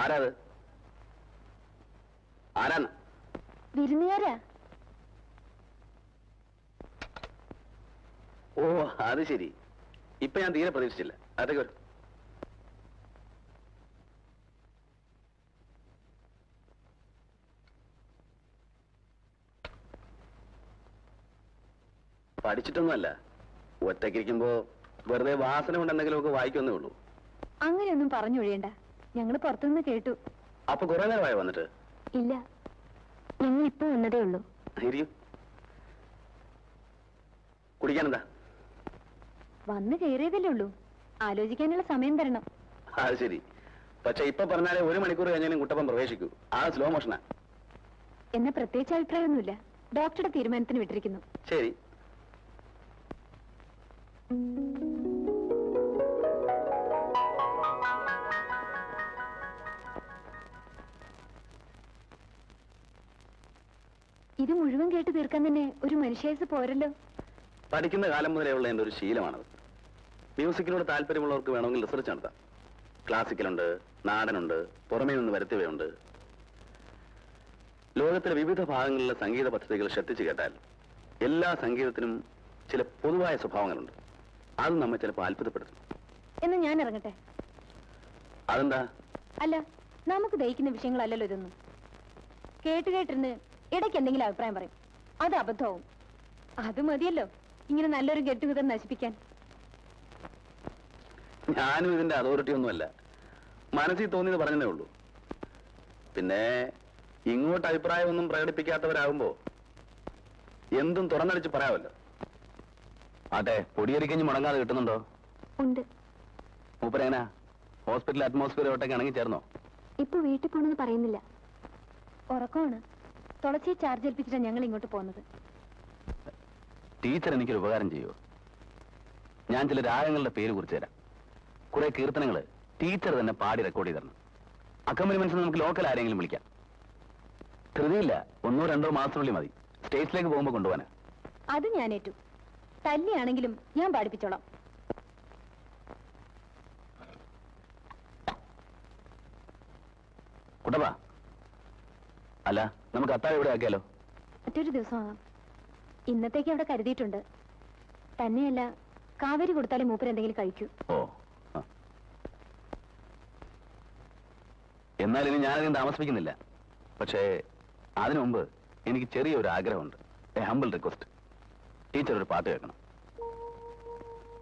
ആരാത്? ആരാന്ന്? വിരുന്നുകാരാ. ഓ, അത് ശരി. ഇപ്പൊ ഞാൻ തീരെ പ്രതീക്ഷിച്ചില്ല. അതൊക്കെ വരും. പഠിച്ചിട്ടൊന്നുമല്ല, ഒറ്റയ്ക്കിരിക്കുമ്പോ വെറുതെ വാസന കൊണ്ട് എന്തെങ്കിലുമൊക്കെ വായിക്കൊന്നേ ഉള്ളൂ. അങ്ങനെയൊന്നും പറഞ്ഞൊഴിയണ്ട. ഞങ്ങള് പുറത്തുനിന്ന് കേട്ടു. അപ്പൊ കുറെ നേരമായി വന്നിട്ട്? ഇല്ല, ഞങ്ങൾ ഇപ്പൊ വന്നതേ ഉള്ളൂ. കുടിക്കാനെന്താ? വന്ന് കയറിയതല്ലേ ഉള്ളൂ, ആലോചിക്കാനുള്ള സമയം തരണം. അത് ശരി. പക്ഷെ ഇപ്പൊ പറഞ്ഞാലേ 1 മണിക്കൂർ കഴിഞ്ഞാലും കുട്ടപ്പൻ പ്രവേശിക്കൂ. ആ സ്ലോ മോഷനാ. എന്നെ പ്രത്യേകിച്ച് അഭിപ്രായമൊന്നുമില്ല. ഡോക്ടറുടെ തീരുമാനത്തിന് വിട്ടിരിക്കുന്നു. ശരി. ഇത് മുഴുവൻ കേട്ട് തീർക്കാൻ തന്നെ ഒരു മനുഷ്യായുസ് പോരല്ലോ. പഠിക്കുന്ന കാലം മുതലേ ഉള്ള എന്റെ ഒരു ശീലമാണത്. മ്യൂസിക്കിനോട് താല്പര്യമുള്ളവർക്ക് വേണമെങ്കിൽ റിസർച്ച് നടത്താം. ക്ലാസിക്കലുണ്ട്, നാടനുണ്ട്, പുറമേ നിന്ന് വരുത്തിയവയുണ്ട്. ലോകത്തിലെ വിവിധ ഭാഗങ്ങളിലെ സംഗീത പദ്ധതികൾ ശ്രദ്ധിച്ചു കേട്ടാൽ എല്ലാ സംഗീതത്തിനും ചില പൊതുവായ സ്വഭാവങ്ങളുണ്ട്. അത് നമ്മെ ചിലപ്പോൾ അത്ഭുതപ്പെടുത്തും. എന്ന് ഞാൻ ഇറങ്ങട്ടെ? അതെന്താ? അല്ല, നമുക്ക് ദഹിക്കുന്ന വിഷയങ്ങളല്ലല്ലോ ഇതൊന്നും. കേട്ടിരുന്ന് ഇടയ്ക്ക് എന്തെങ്കിലും അഭിപ്രായം പറയും, അത് അബദ്ധവും. അത് മതിയല്ലോ ഇങ്ങനെ നല്ലൊരു ഗെറ്റുഗതർ നശിപ്പിക്കാൻ. ഞാനും ഇതിന്റെ അതോറിറ്റി ഒന്നുമല്ല, മനസ്സിൽ തോന്നിയത് പറഞ്ഞതേ ഉള്ളൂ. പിന്നെ ഇങ്ങോട്ട് അഭിപ്രായമൊന്നും പ്രകടിപ്പിക്കാത്തവരാകുമ്പോ എന്തും തുറന്നടിച്ച് പറയാമല്ലോ. അതെ, പൊടിയരിക്കഞ്ഞ് മുടങ്ങാതെ കിട്ടുന്നുണ്ടോ? ഉണ്ട്. മൂപ്പരെങ്ങനാ? ഹോസ്പിറ്റൽ അറ്റ്മോസ്ഫിയറോട്ടൊക്കെ ഇണങ്ങി ചേർന്നോ? ഇപ്പൊ വീട്ടിൽ പോണെന്ന് പറയുന്നില്ല, ഉറക്കമാണ്. തുളസിയെ ചാർജ് ഏൽപ്പിച്ചിട്ടാണ് ഞങ്ങൾ ഇങ്ങോട്ട് പോകുന്നത്. ടീച്ചർ എനിക്കൊരു ഉപകാരം ചെയ്യുമോ? ഞാൻ ചില രാഗങ്ങളുടെ പേര് കുറിച്ച് തരാം. കുറെ കീർത്തനങ്ങള് ടീച്ചർ തന്നെ പാടി റെക്കോർഡ് ചെയ്ത് തരണം. അക്കമ്പനിമെന്റ്സ് നമുക്ക് ലോക്കൽ ആരെങ്കിലും വിളിക്കാം. ധൃതിയില്ല, 1-2 മാസത്തിനുള്ളിൽ മതി. സ്റ്റേജിലേക്ക് പോകുമ്പോ കൊണ്ടുപോകാനാ. അത് ഞാൻ ഏറ്റു. തല്ലിയാണെങ്കിലും ഞാൻ പാടിപ്പിച്ചോളാം. കുട്ടപ്പാ, അല്ല നമുക്ക് അത്താഴം ഇവിടെ ആക്കിയാലോ? മറ്റൊരു ദിവസമാകാം. ഇന്നത്തേക്ക് അവിടെ കരുതിയിട്ടുണ്ട്. തന്നെയല്ല, കാവേരി കൊടുത്താലേ മൂപ്പർ എന്തെങ്കിലും കഴിക്കൂ. ഓ, എന്നാൽ ഇനി ഞാനധികം താമസിപ്പിക്കുന്നില്ല. പക്ഷേ അതിനു മുമ്പ് എനിക്ക് ചെറിയൊരു ആഗ്രഹമുണ്ട്. A humble request. ടീച്ചർ ഒരു പാട്ട് കേൾക്കണം.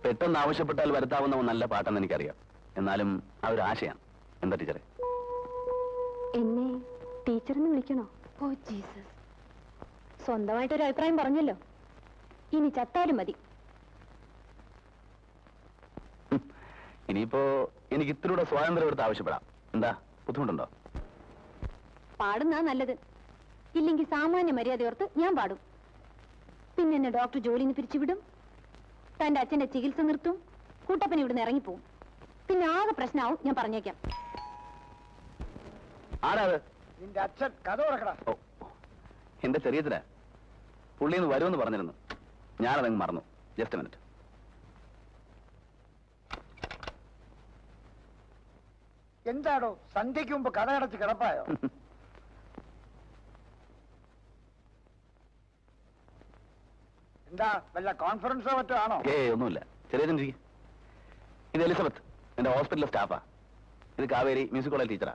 പെട്ടെന്ന് ആവശ്യപ്പെട്ടാൽ വരുത്താവുന്ന നല്ല പാട്ടെന്ന് എനിക്കറിയാം. എന്നാലും ആ ഒരു ആശയാണ്. എന്താ ടീച്ചറെ? എന്നെ ടീച്ചറിന് വിളിക്കണോ? ഓ ജീസസ്, സ്വന്തമായിട്ടൊരു അഭിപ്രായം പറഞ്ഞല്ലോ. ഇനി ചത്താലും മതി. ഇനിയിപ്പോ എനിക്ക് ഇത്തിലൂടെ സ്വാതന്ത്ര്യം എടുത്ത് ആവശ്യപ്പെടാം. എന്താ, ബുദ്ധിമുട്ടുണ്ടോ? പാടുന്നാ നല്ലത്. ഇല്ലെങ്കിൽ സാമാന്യ മര്യാദ ഓർത്ത് ഞാൻ പാടും. പിന്നെ എന്നെ ഡോക്ടർ ജോലിന്ന് പിരിച്ചുവിടും. തന്റെ അച്ഛന്റെ ചികിത്സ നിർത്തും. കൂട്ടപ്പൻ ഇവിടുന്ന് ഇറങ്ങിപ്പോവും. പിന്നെ ആകെ പ്രശ്നമാവും. ഞാൻ പറഞ്ഞേക്കാം. ആരാത്? നിന്റെ അച്ഛൻ. കഥ തുറക്കടാ. ഓ, എന്റെ ചെറിയച്ഛനാ. പുള്ളിന്ന് വരുമെന്ന് പറഞ്ഞിരുന്നു. ഞാനതങ്ങ് മറന്നു. Just minute. എന്താടോ സന്ധ്യയ്ക്ക് മുമ്പ് കട അടച്ച് കിടപ്പായോ? എന്താ വല്ല കോൺഫറൻസോ മറ്റോ ആണോ? ഒന്നുമില്ല. ചെറിയച്ഛൻ ഇരിക്കും. ഇത് എലിസബത്ത്, എന്റെ ഹോസ്പിറ്റലിലെ സ്റ്റാഫാ. ഇത് കാവേരി, മ്യൂസിക് കോളേജ് ടീച്ചറാ.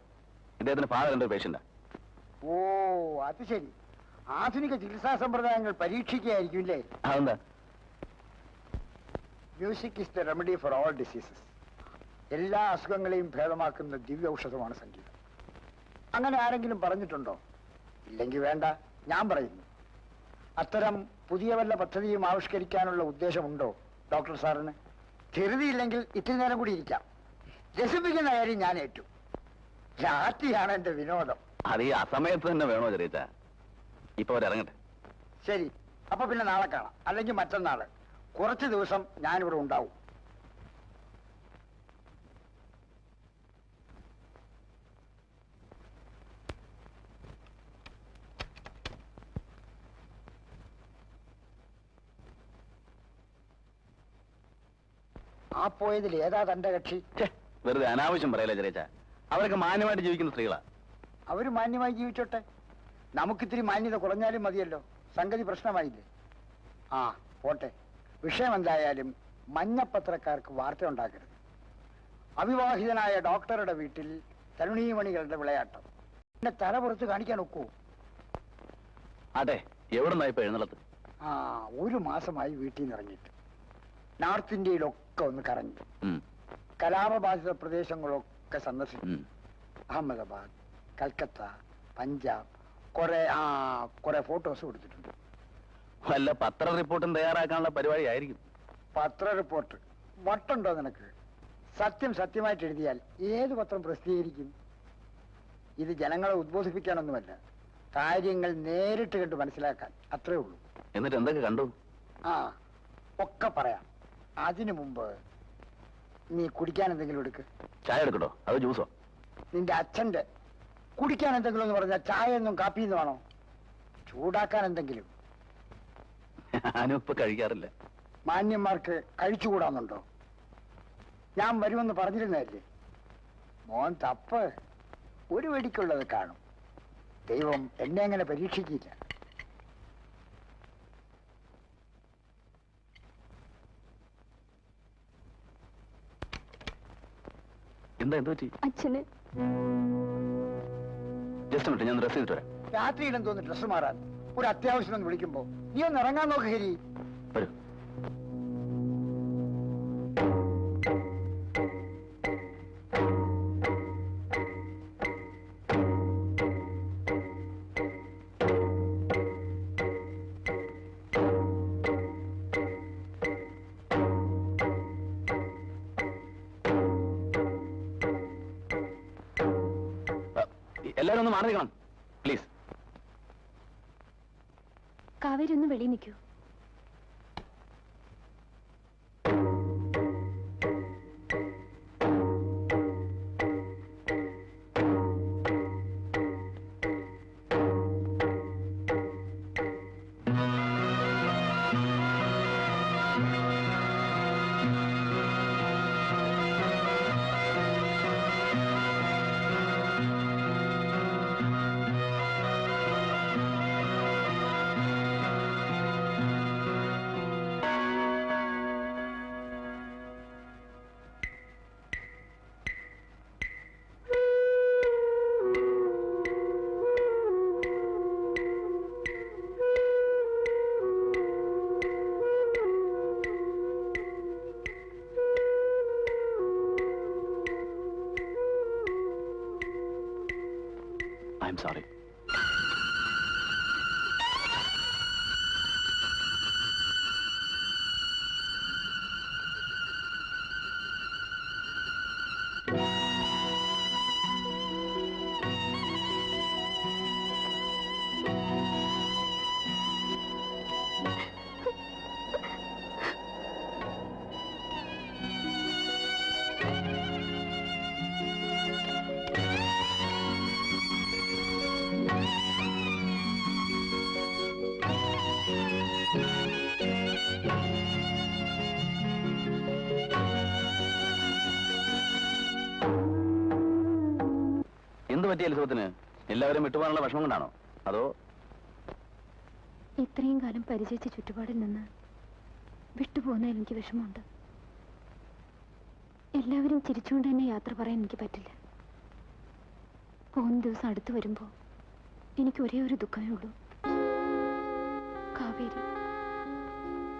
ഇദ്ദേഹത്തിന്റെ ഫാദർ എന്റെ ഒരു പേഷ്യന്റാ. ഓ, അത് ശരി. ആധുനിക ചികിത്സാ സമ്പ്രദായങ്ങൾ പരീക്ഷിക്കുകയായിരിക്കും അല്ലേ? അതെന്താ? Music is the remedy for all diseases. എല്ലാ അസുഖങ്ങളെയും ഭേദമാക്കുന്ന ദിവ്യ ഔഷധമാണ് സംഗീതം. അങ്ങനെ ആരെങ്കിലും പറഞ്ഞിട്ടുണ്ടോ? ഇല്ലെങ്കിൽ വേണ്ട, ഞാൻ പറയുന്നു. അത്തരം പുതിയ വല്ല പദ്ധതിയും ആവിഷ്കരിക്കാനുള്ള ഉദ്ദേശമുണ്ടോ ഡോക്ടർ സാറിന്? ധൃതിയില്ലെങ്കിൽ ഇത്തിരി നേരം കൂടി ഇരിക്കാം. രസിപ്പിക്കുന്ന കാര്യം ഞാൻ ഏറ്റു. രാത്രിയാണ് എന്റെ വിനോദം. അത് ഈ അസമയത്ത് തന്നെ വേണോ ചെറിയച്ച? ഇപ്പൊ അവരിറങ്ങട്ടെ. ശരി, അപ്പൊ പിന്നെ നാളെ കാണാം. അല്ലെങ്കിൽ മറ്റന്നാള്. കുറച്ച് ദിവസം ഞാനിവിടെ ഉണ്ടാവും. ആ പോയതിൽ ഏതാ തന്റെ കക്ഷി? വെറുതെ അനാവശ്യം പറയല്ലേ ചെറിയച്ച. അവരൊക്കെ മാന്യമായിട്ട് ജീവിക്കുന്ന സ്ത്രീകളാ. അവര് മാന്യമായി ജീവിച്ചോട്ടെ, നമുക്കിത്തിരി മാന്യത കുറഞ്ഞാലും മതിയല്ലോ, സംഗതി പ്രശ്നമായില്ലേ? ആ പോട്ടെ, വിഷയം എന്തായാലും മഞ്ഞപ്പത്രക്കാർക്ക് വാർത്ത ഉണ്ടാക്കരുത്. അവിവാഹിതനായ ഡോക്ടറുടെ വീട്ടിൽ തരുണീമണികളുടെ വിളയാട്ടം എന്നെ തല പുറത്ത് കാണിക്കാൻ ഒക്കുവോ? അതെ, എവിടെ നിന്നാ ഇപ്പൊ എഴുന്നള്ളത്ത്? ആ, 1 മാസമായി വീട്ടിൽ നിന്ന് ഇറങ്ങിയിട്ട് നോർത്ത് ഇന്ത്യയിലൊക്കെ ഒന്ന് കറങ്ങി, കലാപബാധിത പ്രദേശങ്ങളൊക്കെ സന്ദർശിച്ചു. അഹമ്മദാബാദ്, കൽക്കത്ത, പഞ്ചാബ്, കുറെ ഫോട്ടോസ് കൊടുത്തിട്ടുണ്ട്. വല്ല പത്ര റിപ്പോർട്ടും തയ്യാറാക്കാനുള്ള പരിപാടി ആയിരിക്കും. പത്ര റിപ്പോർട്ട് വട്ടുണ്ടോ നിനക്ക്? സത്യം സത്യമായിട്ട് എഴുതിയാൽ ഏത് പത്രം പ്രസിദ്ധീകരിക്കും? ഇത് ജനങ്ങളെ ഉദ്ബോധിപ്പിക്കാനൊന്നുമല്ല, കാര്യങ്ങൾ നേരിട്ട് കണ്ട് മനസ്സിലാക്കാൻ, അത്രേ ഉള്ളൂ. എന്നിട്ട് എന്തൊക്കെ കണ്ടു? ആ, ഒക്കെ പറയാം. അതിനു മുമ്പ് നീ കുടിക്കാൻ എന്തെങ്കിലും എടുക്ക്. ചായ എടുക്കട്ടോ അതോ ജ്യൂസോ? നിന്റെ അച്ഛന്റെ കുടിക്കാൻ എന്തെങ്കിലും എന്ന് പറഞ്ഞാൽ ചായ ഒന്നും കാപ്പിന്ന് വേണോ? ചൂടാക്കാൻ എന്തെങ്കിലും. ഞാനും ഇപ്പൊ കഴിക്കാറില്ല. മാന്യന്മാർക്ക് കഴിച്ചുകൂടാന്നുണ്ടോ? ഞാൻ വരുമെന്ന് പറഞ്ഞിരുന്നതല്ലേ? മോൻ തപ്പ്, ഒരു വെടിക്കുള്ളത് കാണും. ദൈവം എന്നെ അങ്ങനെ പരീക്ഷിക്കില്ല. എന്താ എന്ത് പറ്റി? അച്ഛന് ജസ്റ്റ് മിനിറ്റ്, ഞാൻ ഡ്രസ് ചെയ്തിട്ട് വരാം. രാത്രിയിലും തോന്നുന്നു ഡ്രസ് മാറാൻ. ഒരു അത്യാവശ്യം ഒന്ന് വിളിക്കുമ്പോ നീ ഒന്ന് ഇറങ്ങാൻ നോക്ക്. ഹരി, വരൂ. എല്ലാവരും ഒന്ന് മാറി നിൽക്കണം പ്ലീസ്. കാവേരി ഒന്ന് വെളിയിൽ നിൽക്കൂ. I'm sorry. എന്ത് പറ്റിയ എലിസബത്തിന്? എല്ലാവരും വിട്ടുപോകാനുള്ള വിഷമം കൊണ്ടാണോ അതോ? ഇത്രയും കാലം പരിചയിച്ച ചുറ്റുപാടിൽ നിന്ന് വിട്ടുപോകുന്നതിൽ എനിക്ക് വിഷമമുണ്ട്. എല്ലാവരും ചിരിച്ചുകൊണ്ട് തന്നെ യാത്ര പറയാൻ എനിക്ക് പറ്റില്ല. പോകുന്ന ദിവസം അടുത്ത് വരുമ്പോൾ എനിക്ക് ഒരേ ഒരു ദുഃഖമേ ഉള്ളൂ. കാവേരി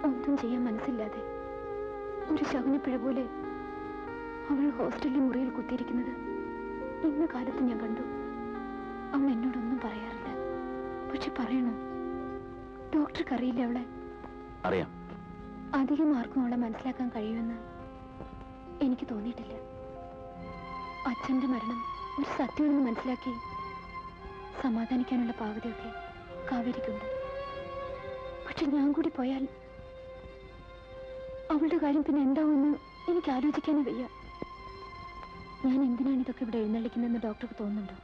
ഒന്നും ചെയ്യാൻ മനസ്സില്ലാതെ ഒരു ശകുനപ്പിഴ പോലെ അവൾ ഹോസ്റ്റലിലെ മുറിയിൽ കുത്തിയിരിക്കുന്നത് ഇന്ന് കാലത്ത് ഞാൻ കണ്ടു. അവൾ എന്നോടൊന്നും പറയാറില്ല. പക്ഷെ പറയണോ? ഡോക്ടർക്ക് അറിയില്ല അവളെ. അറിയാം. അധികം ആർക്കും അവളെ മനസ്സിലാക്കാൻ കഴിയുമെന്ന് എനിക്ക് തോന്നിയിട്ടില്ല. അച്ഛന്റെ മരണം ഒരു സത്യമെന്ന് മനസ്സിലാക്കി സമാധാനിക്കാനുള്ള പാകതയൊക്കെ കാവേരിക്കുണ്ട്. പക്ഷെ ഞാൻ കൂടി പോയാൽ അവളുടെ കാര്യം പിന്നെ എന്താവുമെന്ന് എനിക്ക് ആലോചിക്കാനേ വയ്യ. ഞാൻ എന്തിനാണ് ഇതൊക്കെ ഇവിടെ എഴുന്നള്ളിക്കുന്നതെന്ന് ഡോക്ടർക്ക് തോന്നുന്നുണ്ടോ?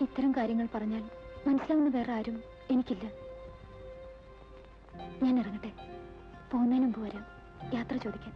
ഇത്തരം കാര്യങ്ങൾ പറഞ്ഞാൽ മനസ്സിലാവുന്ന വേറെ ആരും എനിക്കില്ല. ഞാൻ ഇറങ്ങട്ടെ. പോകുന്നതിന് മുമ്പ് വരാം യാത്ര ചോദിക്കാൻ.